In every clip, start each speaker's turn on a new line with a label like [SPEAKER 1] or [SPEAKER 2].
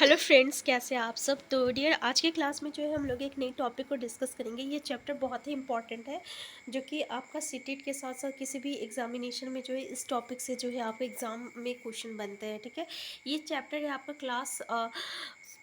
[SPEAKER 1] Hello friends, कैसे हैं आप सब। तो डियर, आज के क्लास में जो है हम लोग एक नई टॉपिक को डिस्कस करेंगे। ये चैप्टर बहुत ही इंपॉर्टेंट है, जो कि आपका सीटेट के साथ साथ किसी भी एग्जामिनेशन में जो है इस टॉपिक से जो है आपको एग्जाम में क्वेश्चन बनते हैं। ठीक है, ये चैप्टर है आपका क्लास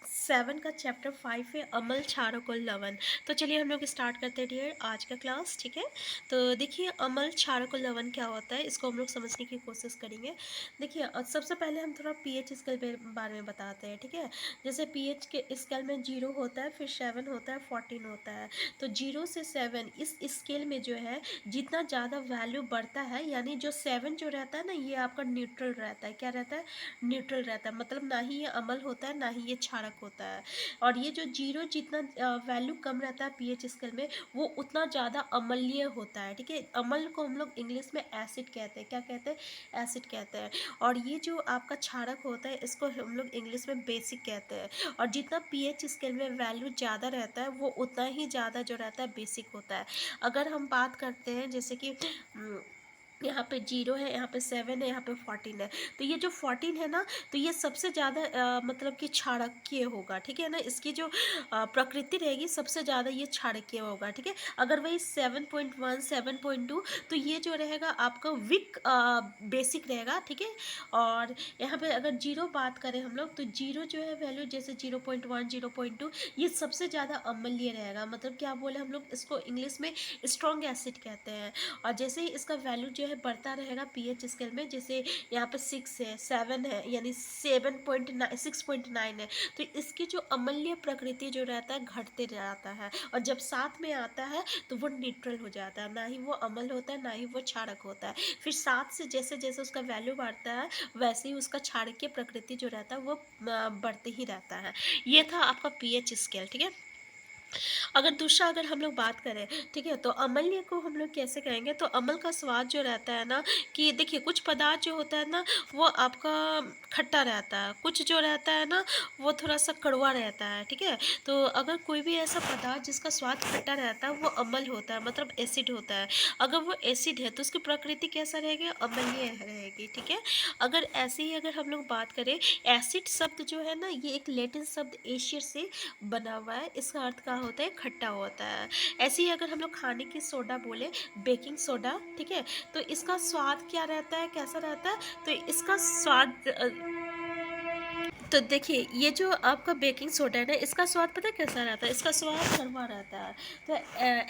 [SPEAKER 1] 7 का चैप्टर 5 है, अमल क्षारक और लवण। तो चलिए हम लोग स्टार्ट करते हैं डियर आज का क्लास। ठीक है, तो देखिए अमल क्षारक और लवण क्या होता है, इसको हम लोग समझने की कोशिश करेंगे। देखिए सबसे पहले हम थोड़ा पीएच स्केल के बारे में बताते हैं। ठीक है, जैसे पीएच के स्केल में 0 होता है, फिर 7 होता है, 14 होता है। तो 0 से 7 इस स्केल में जो है जितना ज़्यादा वैल्यू बढ़ता है, यानी जो 7 जो रहता है ना, ये आपका न्यूट्रल रहता है। क्या रहता है? न्यूट्रल रहता है, मतलब ना ही ये अम्ल होता है ना ही ये क्षारक होता है। और ये जो 0 जितना वैल्यू कम रहता है पीएच स्केल में, वो उतना ज़्यादा अम्लीय होता है। ठीक है, अम्ल को हम लोग इंग्लिश में एसिड कहते हैं। क्या कहते हैं? एसिड कहते हैं। और ये जो आपका क्षारक होता है, इसको हम लोग इंग्लिश में बेसिक कहते हैं। और जितना पीएच स्केल में वैल्यू ज़्यादा रहता है, वो उतना ही ज़्यादा जो रहता है बेसिक होता है। अगर हम बात करते हैं जैसे कि यहाँ पे 0 है, यहाँ पे 7 है, यहाँ पे 14 है। तो ये जो 14 है ना, तो ये सबसे ज़्यादा मतलब कि क्षारकीय होगा। ठीक है ना, इसकी जो प्रकृति रहेगी सबसे ज़्यादा ये क्षारकीय होगा। ठीक है, अगर वही 7.1 7.2, तो ये जो रहेगा आपका विक बेसिक रहेगा। ठीक है, और यहाँ पे अगर 0 बात करें हम लोग, तो 0 जो है वैल्यू जैसे 0.1 0.2, ये सबसे ज़्यादा अम्लीय रहेगा। मतलब क्या बोले हम लोग इसको इंग्लिश में स्ट्रॉन्ग एसिड कहते हैं। और जैसे ही इसका वैल्यू जो है बढ़ता रहेगा पीएच स्केल में, जैसे यहाँ पे 6 है, 7 है, यानी 7.9 6.9 है, तो इसकी जो अम्लीय प्रकृति जो रहता है घटते जाता है। और जब साथ में आता है तो वो न्यूट्रल हो जाता है, ना ही वो अम्ल होता है ना ही वो क्षारक होता है। फिर 7 से जैसे जैसे उसका वैल्यू बढ़ता है, वैसे ही उसका क्षारकीय प्रकृति जो रहता है वो बढ़ते ही रहता है। ये था आपका पीएच स्केल। ठीक है, अगर दूसरा अगर हम लोग बात करें, ठीक है, तो अम्लीय को हम लोग कैसे कहेंगे। तो अम्ल का स्वाद जो रहता है ना, कि देखिए कुछ पदार्थ जो होता है ना, वो आपका खट्टा रहता है, कुछ जो रहता है ना वो थोड़ा सा कड़वा रहता है। ठीक है, तो अगर कोई भी ऐसा पदार्थ जिसका स्वाद खट्टा रहता है, वो अम्ल होता है, मतलब एसिड होता है। अगर वो एसिड है तो उसकी प्रकृति कैसा रहेगी? अम्लीय रहेगी। ठीक है, अगर ऐसे ही अगर हम लोग बात करें, एसिड शब्द जो है ना, ये एक लैटिन शब्द एशियर से बना हुआ है। इसका अर्थ क्या होता है? खट्टा होता है। ऐसे ही अगर हम लोग खाने की सोडा बोले, बेकिंग सोडा, ठीक है, तो इसका स्वाद क्या रहता है, कैसा रहता है? तो इसका स्वाद तो देखिए ये जो आपका बेकिंग सोडा है ना, इसका स्वाद पता है कैसा रहता है? इसका स्वाद कड़वा रहता है। तो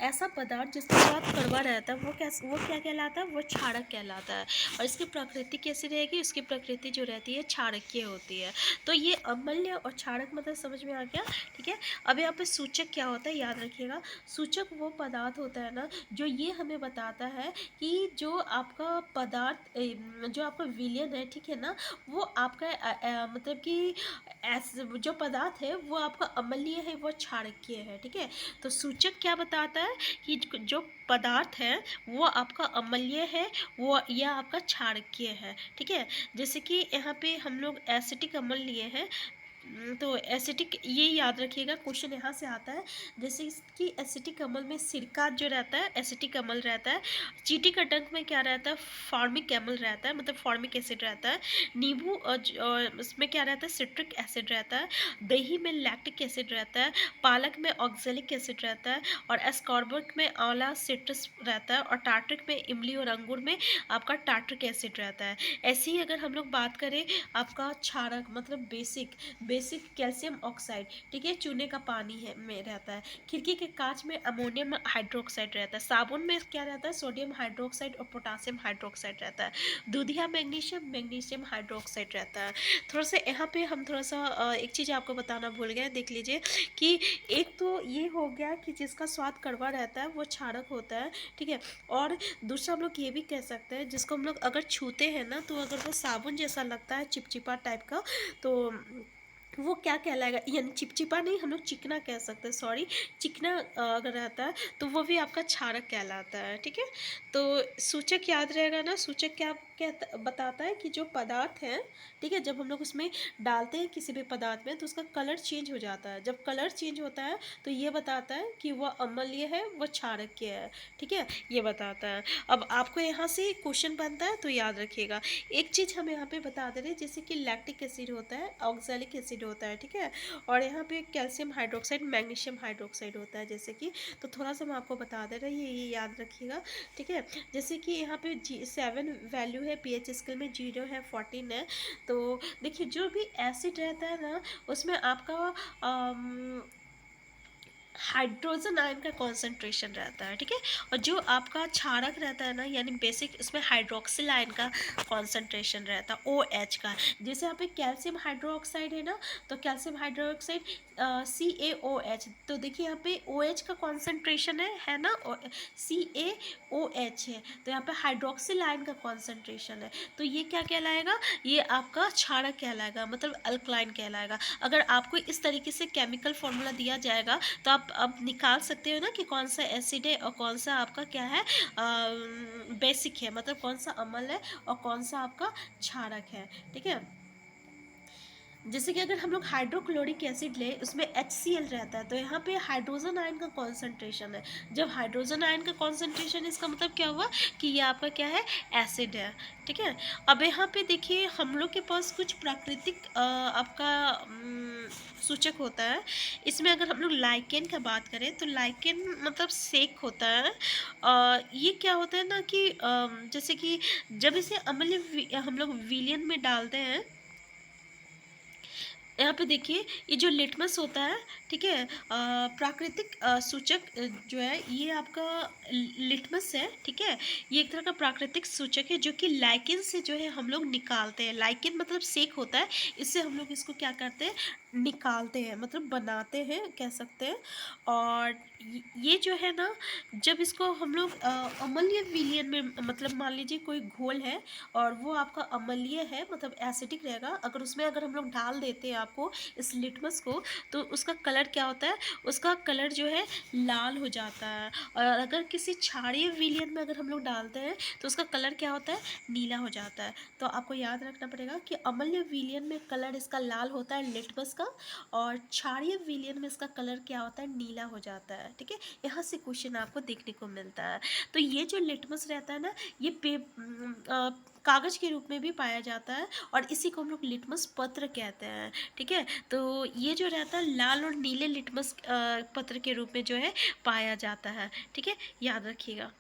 [SPEAKER 1] ऐसा पदार्थ जिसका स्वाद कड़वा रहता है, वो क्या कहलाता है? वो क्षारक कहलाता है। और इसकी प्रकृति कैसी रहेगी? इसकी प्रकृति जो रहती है क्षारकीय होती है। तो ये अम्लीय और क्षारक मतलब समझ में आ गया। ठीक है, अब यहाँ पे सूचक क्या होता है, याद रखिएगा। सूचक वो पदार्थ होता है ना, जो ये हमें बताता है कि जो आपका पदार्थ जो आपका विलयन है, ठीक है ना, वो आपका मतलब कि जो पदार्थ है वो आपका अम्लीय है, वो क्षारकीय है। ठीक है, तो सूचक क्या बताता है कि जो पदार्थ है वो आपका अम्लीय है, वो या आपका क्षारकीय है। ठीक है, जैसे कि यहाँ पे हम लोग एसिटिक अम्ल लिए हैं, तो एसिटिक ये याद रखिएगा, क्वेश्चन यहाँ से आता है। जैसे कि एसिटिक अम्ल में सिरका जो रहता है एसिटिक अम्ल रहता है। चीटी का डंक में क्या रहता है? फॉर्मिक अम्ल रहता है, मतलब फॉर्मिक एसिड रहता है। नींबू और उसमें क्या रहता है? सिट्रिक एसिड रहता है। दही में लैक्टिक एसिड रहता है। पालक में ऑक्जेलिक एसिड रहता है। और एस्कॉर्बिक में आंवला सिट्रस रहता है। और टार्ट्रिक में इमली और अंगूर में आपका टार्ट्रिक एसिड रहता है। ऐसे ही अगर हम लोग बात करें आपका क्षारक मतलब बेसिक कैल्शियम ऑक्साइड, ठीक है, चूने का पानी है में रहता है। खिड़की के कांच में अमोनियम हाइड्रोक्साइड रहता है। साबुन में क्या रहता है? सोडियम हाइड्रोक्साइड और पोटासियम हाइड्रोक्साइड रहता है। दूधिया मैग्नीशियम हाइड्रोक्साइड रहता है। थोड़ा सा यहाँ पे हम थोड़ा सा एक चीज़ आपको बताना भूल गए, देख लीजिए कि एक तो ये हो गया कि जिसका स्वाद कड़वा रहता है वो क्षारक होता है। ठीक है, और दूसरा हम लोग ये भी कह सकते हैं, जिसको हम लोग अगर छूते हैं ना, तो अगर वो साबुन जैसा लगता है, चिपचिपा टाइप का, तो वो क्या कहलाएगा? यानी चिपचिपा नहीं, हम लोग चिकना कह सकते हैं, सॉरी, चिकना अगर रहता है तो वो भी आपका क्षारक कहलाता है। ठीक है, तो सूचक याद रहेगा ना। सूचक क्या कहता बताता है कि जो पदार्थ है, ठीक है, जब हम लोग उसमें डालते हैं किसी भी पदार्थ में, तो उसका कलर चेंज हो जाता है। जब कलर चेंज होता है तो ये बताता है कि वह अम्लीय है, वह क्षारकीय है। ठीक है, ये बताता है। अब आपको यहाँ से क्वेश्चन बनता है, तो याद रखिएगा। एक चीज़ हम यहाँ पे बता दे रहे हैं, जैसे कि लैक्टिक एसिड होता है, ऑक्सैलिक एसिड एसिड होता है, ठीक है। और यहाँ पे कैल्शियम हाइड्रोक्साइड, मैग्नीशियम हाइड्रोक्साइड होता है, जैसे कि तो थोड़ा सा मैं आपको बता दे रहा हूँ, ये याद रखिएगा, ठीक है। जैसे कि यहाँ पे 7 वैल्यू है, पीएच स्केल में 0 है, 14 है। तो देखिए जो भी एसिड रहता है ना, उसमें आपका हाइड्रोजन आयन का कॉन्सेंट्रेशन रहता है, ठीक है। और जो आपका क्षारक रहता है ना, यानी बेसिक, इसमें हाइड्रोक्सिल आयन का कॉन्सेंट्रेशन रहता है, OH का। जैसे यहाँ पे कैल्शियम हाइड्रोक्साइड है ना, तो कैल्शियम हाइड्रोक्साइड CaOH, तो देखिए यहाँ पे OH का कॉन्सेंट्रेशन है ना, CaOH है, तो यहाँ पे हाइड्रोक्सिल आयन का कॉन्सेंट्रेशन है, तो ये क्या कहलाएगा, ये आपका क्षारक कहलाएगा, मतलब अल्कलाइन कहलाएगा। अगर आपको इस तरीके से केमिकल फॉर्मूला दिया जाएगा तो आप अब निकाल सकते हो ना कि कौन सा एसिड है और कौन सा आपका क्या है, बेसिक है, मतलब कौन सा अम्ल है और कौन सा आपका क्षारक है, ठीक है। जैसे कि अगर हम लोग हाइड्रोक्लोरिक एसिड ले, उसमें HCl रहता है, तो यहाँ पे हाइड्रोजन आयन का कॉन्सेंट्रेशन है। जब हाइड्रोजन आयन का कॉन्सेंट्रेशन, इसका मतलब क्या हुआ कि ये आपका क्या है, एसिड है, ठीक है। अब यहाँ पे देखिए हम लोग के पास कुछ प्राकृतिक आपका सूचक होता है। इसमें अगर हम लोग लाइकेन का बात करें तो लाइकेन मतलब सेक होता है। ये क्या होता है ना कि जैसे कि जब इसे अम्लीय हम लोग विलियन में डालते हैं, यहाँ पे देखिए ये जो लिटमस होता है, ठीक है, प्राकृतिक सूचक जो है ये आपका लिटमस है, ठीक है। ये एक तरह का प्राकृतिक सूचक है जो कि लाइकेन से जो है हम लोग निकालते हैं। लाइकेन मतलब सेक होता है, इससे हम लोग इसको क्या करते हैं, निकालते हैं, मतलब बनाते हैं कह सकते हैं। और ये जो है ना, जब इसको हम लोग अम्लीय विलयन में, मतलब मान लीजिए कोई घोल है और वो आपका अम्लीय है, मतलब एसिडिक रहेगा, अगर उसमें अगर हम लोग डाल देते हैं आपको इस लिटमस को, तो उसका कलर क्या होता है, उसका कलर जो है लाल हो जाता है। और अगर किसी क्षारीय विलयन में अगर हम लोग डालते हैं तो उसका कलर क्या होता है, नीला हो जाता है। तो आपको याद रखना पड़ेगा कि अम्लीय विलयन में कलर इसका लाल होता है लिटमस का, और क्षारीय विलयन में इसका कलर क्या होता है, नीला हो जाता है, ठीक है। यहाँ से क्वेश्चन आपको देखने को मिलता है। तो ये जो लिटमस रहता है ना, ये कागज के रूप में भी पाया जाता है, और इसी को हम लोग लिटमस पत्र कहते हैं, ठीक है। तो ये जो रहता है लाल और नीले लिटमस पत्र के रूप में जो है पाया जाता है, ठीक है, याद रखिएगा।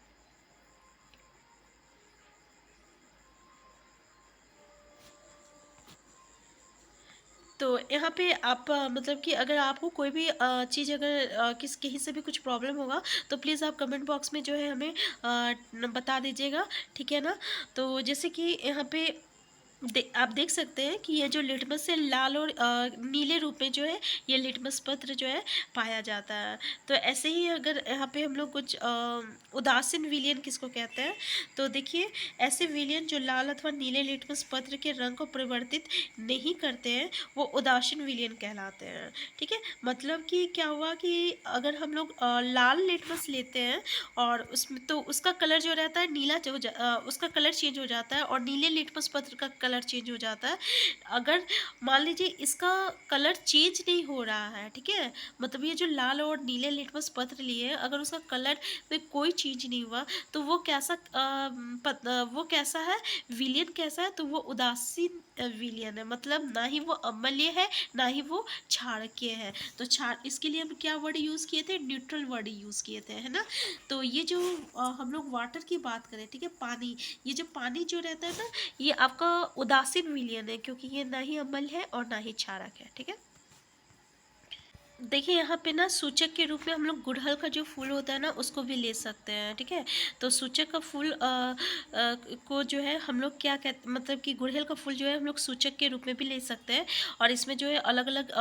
[SPEAKER 1] तो यहाँ पे आप मतलब कि अगर आपको कोई भी चीज़, अगर कहीं से भी कुछ प्रॉब्लम होगा, तो प्लीज़ आप कमेंट बॉक्स में जो है हमें बता दीजिएगा, ठीक है ना। तो जैसे कि यहाँ पे आप देख सकते हैं कि ये जो लिटमस है लाल और नीले रूप में जो है ये लिटमस पत्र जो है पाया जाता है। तो ऐसे ही अगर यहाँ पे हम लोग कुछ उदासीन विलयन किसको कहते हैं, तो देखिए ऐसे विलयन जो लाल अथवा नीले लिटमस पत्र के रंग को परिवर्तित नहीं करते हैं, वो उदासीन विलयन कहलाते हैं, ठीक है। मतलब कि क्या हुआ कि अगर हम लोग लाल लिटमस लेते हैं और उसमें, तो उसका कलर जो रहता है नीला उसका कलर चेंज हो जाता है, और नीले लिटमस पत्र का कलर चेंज हो जाता है। अगर मान लीजिए इसका कलर चेंज नहीं हो रहा है, ठीक है, मतलब ये जो लाल और नीले लिटमस पत्र लिए अगर उसका कलर में कोई चेंज नहीं हुआ, तो वो कैसा वो कैसा है, विलियन कैसा है, तो वो उदासीन विलियन है, मतलब ना ही वो अम्लीय है ना ही वो क्षारकीय है। तो क्षार, इसके लिए हम क्या वर्ड यूज़ किए थे, न्यूट्रल वर्ड यूज़ किए थे, है ना। तो ये जो हम लोग वाटर की बात करें, ठीक है, पानी, ये जो पानी जो रहता है ना, ये आपका उदासीन विलयन है, क्योंकि ये ना ही अम्ल है और ना ही क्षारक है, ठीक है। देखिए यहाँ पे ना सूचक के रूप में हम लोग गुड़हल का जो फूल होता है ना उसको भी ले सकते हैं, ठीक है। तो सूचक का फूल को जो है हम लोग क्या कहते, मतलब कि गुड़हल का फूल जो है हम लोग सूचक के रूप में भी ले सकते हैं, और इसमें जो है अलग अलग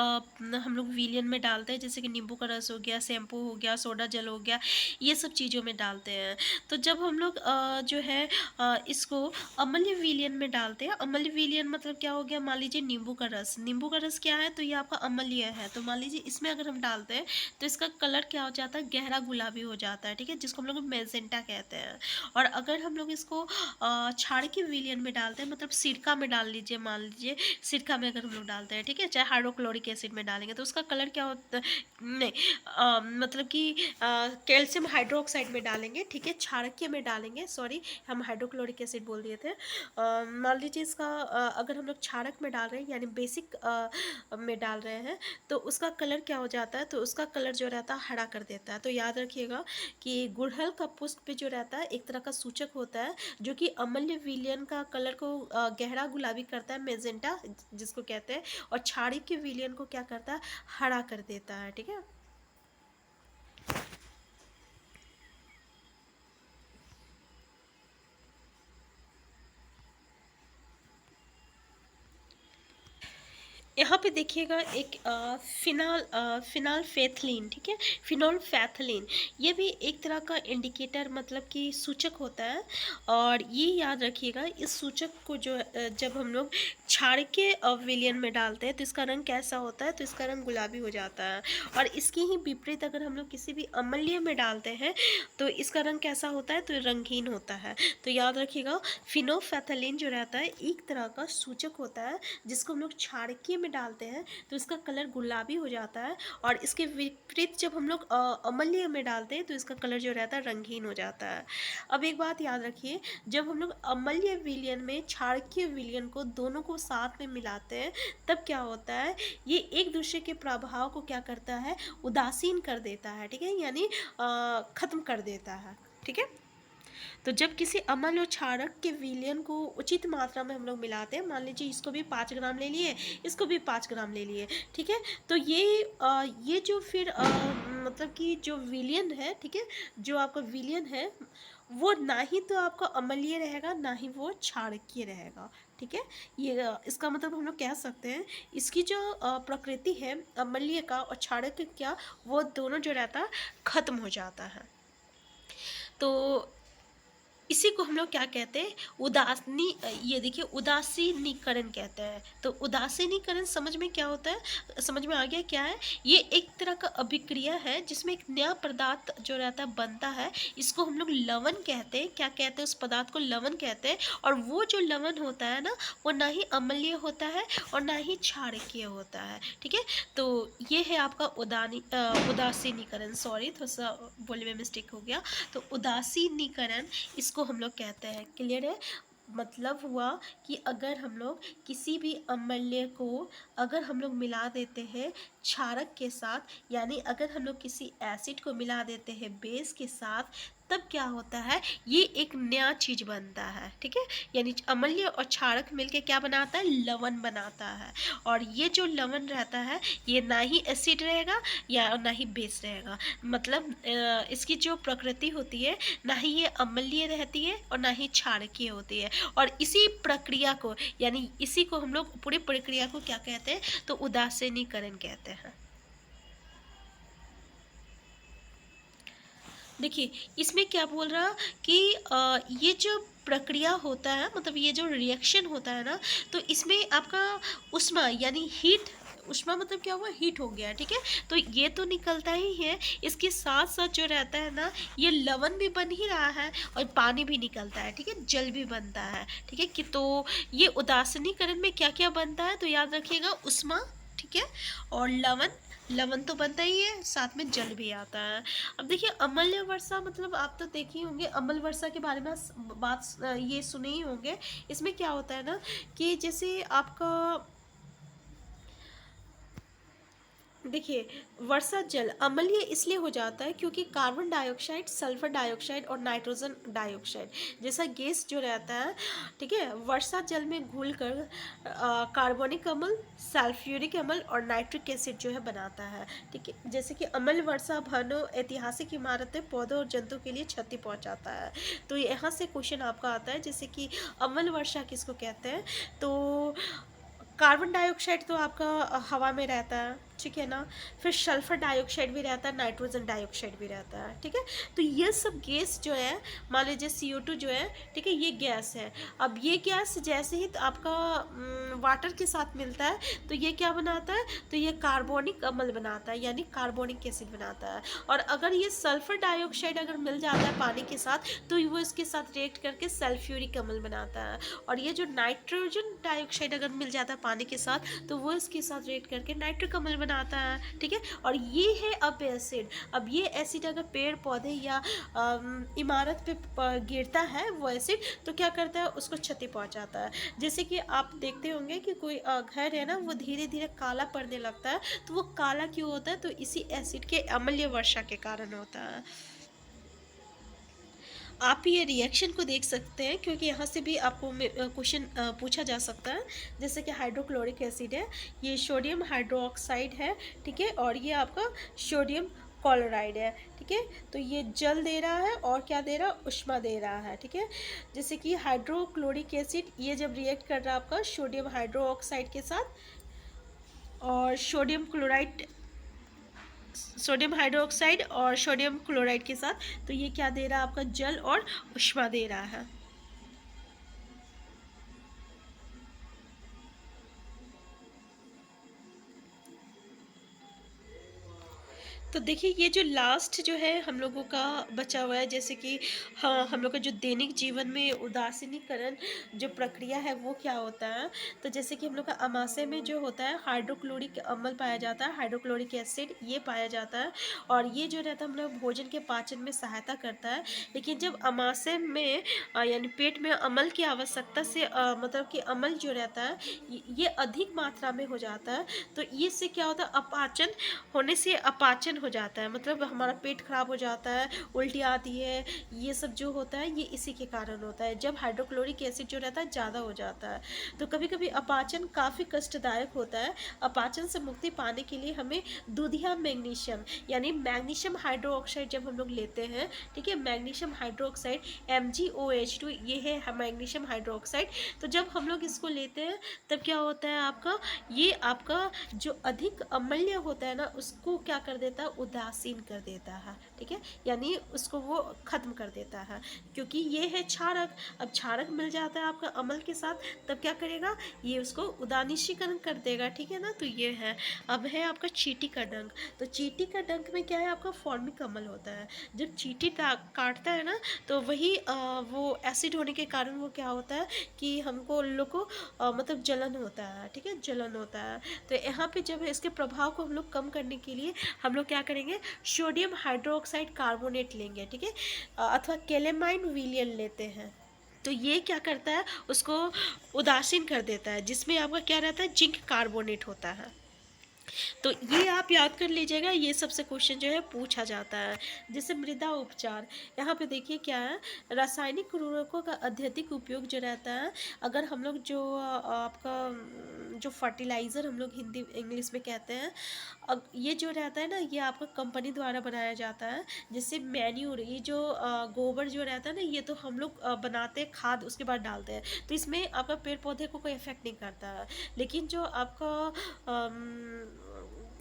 [SPEAKER 1] हम लोग विलियन में डालते हैं, जैसे कि नींबू का रस हो गया, शैम्पू हो गया, सोडा जल हो गया, ये सब चीज़ों में डालते हैं। तो जब हम लोग जो है इसको अम्लीय विलियन में डालते हैं, अम्लीय विलियन मतलब क्या हो गया, मान लीजिए नींबू का रस, नींबू का रस क्या है, तो ये आपका अम्लीय है, तो मान लीजिए इसमें इसमें अगर हम डालते हैं तो इसका कलर क्या हो जाता है, गहरा गुलाबी हो जाता है, ठीक है, जिसको हम लोग मैजेंटा कहते हैं। और अगर हम लोग इसको क्षार के विलयन में डालते हैं, मतलब सिरका में डाल लीजिए, मान लीजिए सिरका में अगर हम लोग डालते हैं, ठीक है, चाहे हाइड्रोक्लोरिक एसिड में डालेंगे तो उसका कलर क्या होता है, नहीं मतलब कि कैल्शियम हाइड्रोक्साइड में डालेंगे, ठीक है, क्षारकीय में डालेंगे, सॉरी हम हाइड्रोक्लोरिक एसिड बोल दिए थे। मान लीजिए इसका अगर हम लोग क्षारक में डाल रहे हैं यानी बेसिक में डाल रहे हैं तो उसका कलर क्या हो जाता है, तो उसका कलर जो रहता है हरा कर देता है। तो याद रखिएगा कि गुड़हल का पुष्प पे जो रहता है एक तरह का सूचक होता है जो कि अमल्य विलयन का कलर को गहरा गुलाबी करता है, मेजेंटा जिसको कहते हैं, और क्षारिक के विलयन को क्या करता है, हरा कर देता है, ठीक है। यहाँ पे देखिएगा एक फिनाल फैथलीन, ठीक है, फिनोल फैथलीन, ये भी एक तरह का इंडिकेटर मतलब कि सूचक होता है। और ये याद रखिएगा इस सूचक को जो जब हम लोग क्षारकीय विलयन में डालते हैं तो इसका रंग कैसा होता है, तो इसका रंग गुलाबी हो जाता है। और इसके ही विपरीत अगर हम लोग किसी भी अम्लीय में डालते हैं तो इसका रंग कैसा होता है, तो रंगहीन होता है। तो याद रखिएगा फिनोफैथलीन जो रहता है एक तरह का सूचक होता है जिसको हम लोग क्षारकीय में डालते हैं तो इसका कलर गुलाबी हो जाता है, और इसके विपरीत जब हम लोग अम्लीय में डालते हैं तो इसका कलर जो रहता है रंगहीन हो जाता है। अब एक बात याद रखिए, जब हम लोग अम्लीय विलयन में क्षारकीय विलयन को दोनों को साथ में मिलाते हैं तब क्या होता है, ये एक दूसरे के प्रभाव को क्या करता है, उदासीन कर देता है, ठीक है, यानी खत्म कर देता है, ठीक है। तो जब किसी अम्ल और क्षारक के विलयन को उचित मात्रा में हम लोग मिलाते हैं, मान लीजिए इसको भी 5 ग्राम ले लिए, इसको भी 5 ग्राम ले लिए, ठीक है, तो ये जो फिर मतलब कि जो विलयन है, ठीक है, जो आपका विलयन है वो ना ही तो आपका अम्लीय रहेगा ना ही वो क्षारकीय रहेगा, ठीक है। ये इसका मतलब हम लोग कह सकते हैं इसकी जो प्रकृति है अम्लीय का और क्षारक का वो दोनों जो रहता है खत्म हो जाता है। तो इसी को हम लोग क्या कहते हैं, ये देखिए उदासीनीकरण कहते हैं। तो उदासीनीकरण समझ में क्या होता है, समझ में आ गया क्या है, ये एक तरह का अभिक्रिया है जिसमें एक नया पदार्थ जो रहता है बनता है, इसको हम लोग लवण कहते हैं, क्या कहते हैं, उस पदार्थ को लवण कहते हैं। और वो जो लवण होता है ना वो ना ही अम्लीय होता है और ना ही क्षारकीय होता है, ठीक है। तो ये है आपका उदासीनीकरण, सॉरी थोड़ा सा बोलने में मिस्टेक हो गया। तो उदासीनीकरण इसको हम लोग कहते हैं, क्लियर है। मतलब हुआ कि अगर हम लोग किसी भी अम्लीय को अगर हम लोग मिला देते हैं क्षारक के साथ, यानी अगर हम लोग किसी एसिड को मिला देते हैं बेस के साथ, तब क्या होता है, ये एक नया चीज बनता है, ठीक है। यानी अम्लीय और क्षारक मिलके क्या बनाता है, लवण बनाता है। और ये जो लवण रहता है ये ना ही एसिड रहेगा या ना ही बेस रहेगा, मतलब इसकी जो प्रकृति होती है ना ही ये अम्लीय रहती है और ना ही क्षारकीय होती है। और इसी प्रक्रिया को यानी इसी को हम लोग पूरी प्रक्रिया को क्या कहते हैं, तो उदासीनीकरण कहते हैं। देखिए इसमें क्या बोल रहा कि ये जो प्रक्रिया होता है, मतलब ये जो रिएक्शन होता है ना, तो इसमें आपका उष्मा यानी हीट, उष्मा मतलब क्या हुआ, हीट हो गया, ठीक है। तो ये तो निकलता ही है, इसके साथ साथ जो रहता है ना ये लवण भी बन ही रहा है और पानी भी निकलता है, ठीक है, जल भी बनता है, ठीक है। कि तो ये उदासीनीकरण में क्या क्या बनता है, तो याद रखिएगा उष्मा, ठीक है, और लवण, लवण तो बनता ही है, साथ में जल भी आता है। अब देखिए अम्लीय वर्षा, मतलब आप तो देखे ही होंगे अम्ल वर्षा के बारे में बात ये सुने ही होंगे। इसमें क्या होता है ना कि जैसे आपका देखिए वर्षा जल अम्लीय इसलिए हो जाता है क्योंकि कार्बन डाइऑक्साइड, सल्फर डाइऑक्साइड और नाइट्रोजन डाइऑक्साइड जैसा गैस जो रहता है, ठीक है, वर्षा जल में घुलकर कार्बनिक अम्ल, सल्फ्यूरिक अम्ल और नाइट्रिक एसिड जो है बनाता है, ठीक है। जैसे कि अम्ल वर्षा भवनों, ऐतिहासिक इमारतें, पौधों और जंतु के लिए क्षति पहुंचाता है। तो यहाँ से क्वेश्चन आपका आता है जैसे कि अम्ल वर्षा किसको कहते हैं, तो कार्बन डाइऑक्साइड तो आपका हवा में रहता है, ठीक है ना। फिर सल्फर डाइऑक्साइड भी रहता है, नाइट्रोजन डाइऑक्साइड भी रहता है, ठीक है। तो ये सब गैस जो है, मान लीजिए CO2 जो है, ठीक है, ये गैस है। अब ये गैस जैसे ही आपका वाटर के साथ मिलता है तो ये क्या बनाता है, तो ये कार्बोनिक अम्ल बनाता है, यानी कार्बोनिक एसिड बनाता है। और अगर ये सल्फर डाइऑक्साइड अगर मिल जाता है पानी के साथ तो वो इसके साथ रिएक्ट करके सल्फ्यूरिक अम्ल बनाता है। और ये जो नाइट्रोजन डाइऑक्साइड अगर मिल जाता है पानी के साथ तो वो इसके साथ रिएक्ट करके नाइट्रिक अम्ल बनाता है, ठीक है। और ये है अब एसिड। अब ये एसिड अगर पेड़ पौधे या इमारत पे गिरता है वो एसिड, तो क्या करता है, उसको क्षति पहुंचाता है। जैसे कि आप देखते होंगे कि कोई घर है ना, वो धीरे धीरे काला पड़ने लगता है, तो वो काला क्यों होता है, तो इसी एसिड के अम्लीय वर्षा के कारण होता है। आप ये रिएक्शन को देख सकते हैं, क्योंकि यहाँ से भी आपको क्वेश्चन पूछा जा सकता है। जैसे कि हाइड्रोक्लोरिक एसिड है, ये सोडियम हाइड्रोक्साइड है, ठीक है, और ये आपका सोडियम क्लोराइड है, ठीक है। तो ये जल दे रहा है और क्या दे रहा है, ऊष्मा दे रहा है, ठीक है। जैसे कि हाइड्रोक्लोरिक एसिड ये जब रिएक्ट कर रहा है आपका सोडियम हाइड्रोक्साइड के साथ और सोडियम हाइड्रोक्साइड और सोडियम क्लोराइड के साथ, तो ये क्या दे रहा है, आपका जल और ऊष्मा दे रहा है। तो देखिए ये जो लास्ट जो है हम लोगों का बचा हुआ है, जैसे कि हाँ, हम लोग का जो दैनिक जीवन में उदासीनीकरण जो प्रक्रिया है वो क्या होता है। तो जैसे कि हम लोग का अमाशय में जो होता है हाइड्रोक्लोरिक अम्ल पाया जाता है, हाइड्रोक्लोरिक एसिड ये पाया जाता है। और ये जो रहता है हम लोग भोजन के पाचन में सहायता करता है। लेकिन जब अमाशय में यानी पेट में अम्ल की आवश्यकता से मतलब कि अम्ल जो रहता है ये अधिक मात्रा में हो जाता है, तो इससे क्या होता है, अपाचन होने से अपाचन हो जाता है, मतलब हमारा पेट खराब हो जाता है, उल्टी आती है, ये सब जो होता है ये इसी के कारण होता है, जब हाइड्रोक्लोरिक एसिड जो रहता है ज़्यादा हो जाता है। तो कभी कभी अपाचन काफ़ी कष्टदायक होता है। अपाचन से मुक्ति पाने के लिए हमें दूधिया मैग्नीशियम यानी मैग्नीशियम हाइड्रोक्साइड जब हम लोग लेते हैं, ठीक है, मैग्नीशियम हाइड्रोक्साइड MgOH2 ये है मैग्नीशियम हाइड्रोक्साइड। तो जब हम लोग इसको लेते हैं तब क्या होता है आपका, ये आपका जो अधिक अम्लीय होता है ना उसको क्या कर देता है, उदासीन कर देता है, ठीक है, यानी उसको वो खत्म कर देता है। क्योंकि ये है क्षारक, अब क्षारक मिल जाता है आपका अम्ल के साथ, तब क्या करेगा, ये उसको उदानीशीकरण कर देगा, ठीक है ना। तो ये है। अब है आपका चींटी का डंक। तो चींटी का डंक में क्या है, आपका फॉर्मिक अम्ल होता है। जब चींटी काटता है ना तो वही वो एसिड होने के कारण वो क्या होता है कि हमको लोग को मतलब जलन होता है, ठीक है, जलन होता है। तो यहाँ पे जब इसके प्रभाव को हम लोग कम करने के लिए हम लोग क्या करेंगे, सोडियम हाइड्रोक्साइड कार्बोनेट लेंगे, ठीक है, अथवा कैलेमाइन विलियन लेते हैं। तो ये क्या करता है, उसको उदासीन कर देता है, जिसमें आपका क्या रहता है, जिंक कार्बोनेट होता है। तो ये आप याद कर लीजिएगा, ये सबसे क्वेश्चन जो है पूछा जाता है। जैसे मृदा उपचार, यहाँ पे देखिए क्या है, रासायनिक उर्वरकों का अत्यधिक उपयोग जो रहता है, अगर हम लोग जो आपका जो फर्टिलाइज़र हम लोग हिंदी इंग्लिश में कहते हैं, ये जो रहता है ना ये आपका कंपनी द्वारा बनाया जाता है। जैसे मैन्यूर, ये जो गोबर जो रहता है ना, ये तो हम लोग बनाते हैं खाद, उसके बाद डालते हैं, तो इसमें आपका पेड़ पौधे को कोई इफेक्ट नहीं करता है। लेकिन जो आपका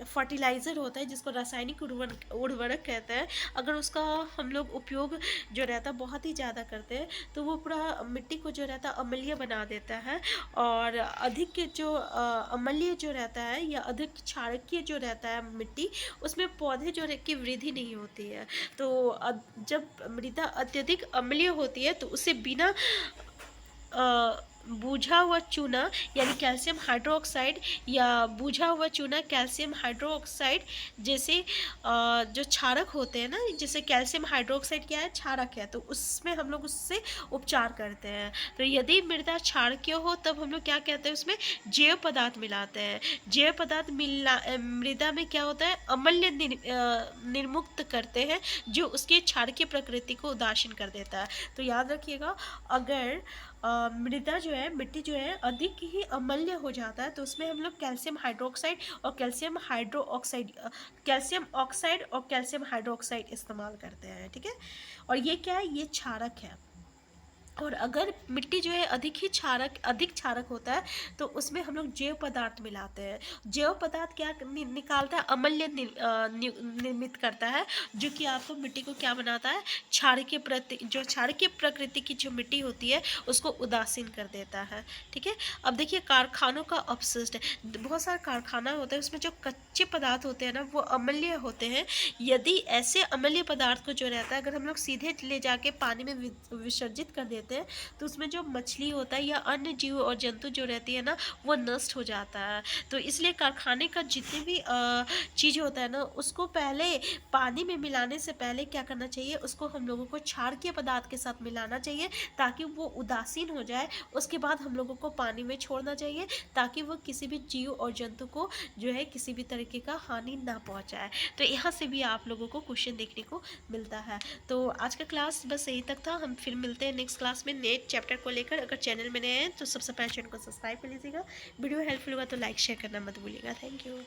[SPEAKER 1] फर्टिलाइज़र होता है जिसको रासायनिक उर्वरक कहते हैं, अगर उसका हम लोग उपयोग जो रहता है बहुत ही ज़्यादा करते हैं तो वो पूरा मिट्टी को जो रहता है अम्लीय बना देता है। और अधिक के जो अम्लीय जो रहता है या अधिक क्षारकीय जो रहता है मिट्टी, उसमें पौधे जो की वृद्धि नहीं होती है। तो जब मृदा अत्यधिक अम्लीय होती है तो उसे बिना बूझा हुआ चूना यानी कैल्शियम हाइड्रोक्साइड या बूझा हुआ चूना कैल्शियम हाइड्रोक्साइड जैसे जो क्षारक होते हैं ना, जैसे कैल्शियम हाइड्रोक्साइड क्या है, क्षारक है, तो उसमें हम लोग उससे उपचार करते हैं। तो यदि मृदा क्षारकीय हो तब हम लोग क्या कहते हैं, उसमें जैव पदार्थ मिलाते हैं। जैव पदार्थ मृदा में क्या होता है, अम्ल निर्मुक्त करते हैं जो उसके क्षारकीय प्रकृति को उदासीन कर देता है। तो याद रखिएगा, अगर मृदा जो है, मिट्टी जो है अधिक ही अम्लीय हो जाता है तो उसमें हम लोग कैल्शियम हाइड्रोक्साइड और कैल्शियम हाइड्रोक्साइड, कैल्शियम ऑक्साइड और कैल्शियम हाइड्रोक्साइड इस्तेमाल करते हैं, ठीक है। और ये क्या है, ये क्षारक है। और अगर मिट्टी जो है अधिक क्षारक होता है, तो उसमें हम लोग जैव पदार्थ मिलाते हैं। जैव पदार्थ क्या निकालता है, अम्लीय निर्मित करता है, जो कि आपको मिट्टी को क्या बनाता है, क्षारकीय प्रकृति की जो मिट्टी होती है उसको उदासीन कर देता है। ठीक है। अब देखिए कारखानों का अपशिष्ट, बहुत सारे कारखाना होते हैं, उसमें जो कच्चे पदार्थ होते हैं ना वो अम्लीय होते हैं। यदि ऐसे अम्लीय पदार्थ को जो रहता है अगर हम लोग सीधे ले जाके पानी में विसर्जित कर देते हैं, तो उसमें जो मछली होता है या अन्य जीव और जंतु जो रहती है ना वो नष्ट हो जाता है। तो इसलिए कारखाने का जितने भी चीज़ होता है ना उसको पहले पानी में मिलाने से पहले क्या करना चाहिए, उसको हम लोगों को क्षारकीय पदार्थ के साथ मिलाना चाहिए ताकि वो उदासीन हो जाए। उसके बाद हम लोगों को पानी में छोड़ना चाहिए ताकि वो किसी भी जीव और जंतु को जो है किसी भी तरीके का हानि ना पहुंचाए। तो यहाँ से भी आप लोगों को क्वेश्चन देखने को मिलता है। तो आज का क्लास बस यही तक था, हम फिर मिलते हैं नेक्स्ट क्लास में नए चैप्टर को लेकर। अगर चैनल में नए हैं तो सबसे पहले चैनल को सब्सक्राइब कर लीजिएगा। वीडियो हेल्पफुल होगा तो लाइक शेयर करना मत भूलिएगा। Thank you.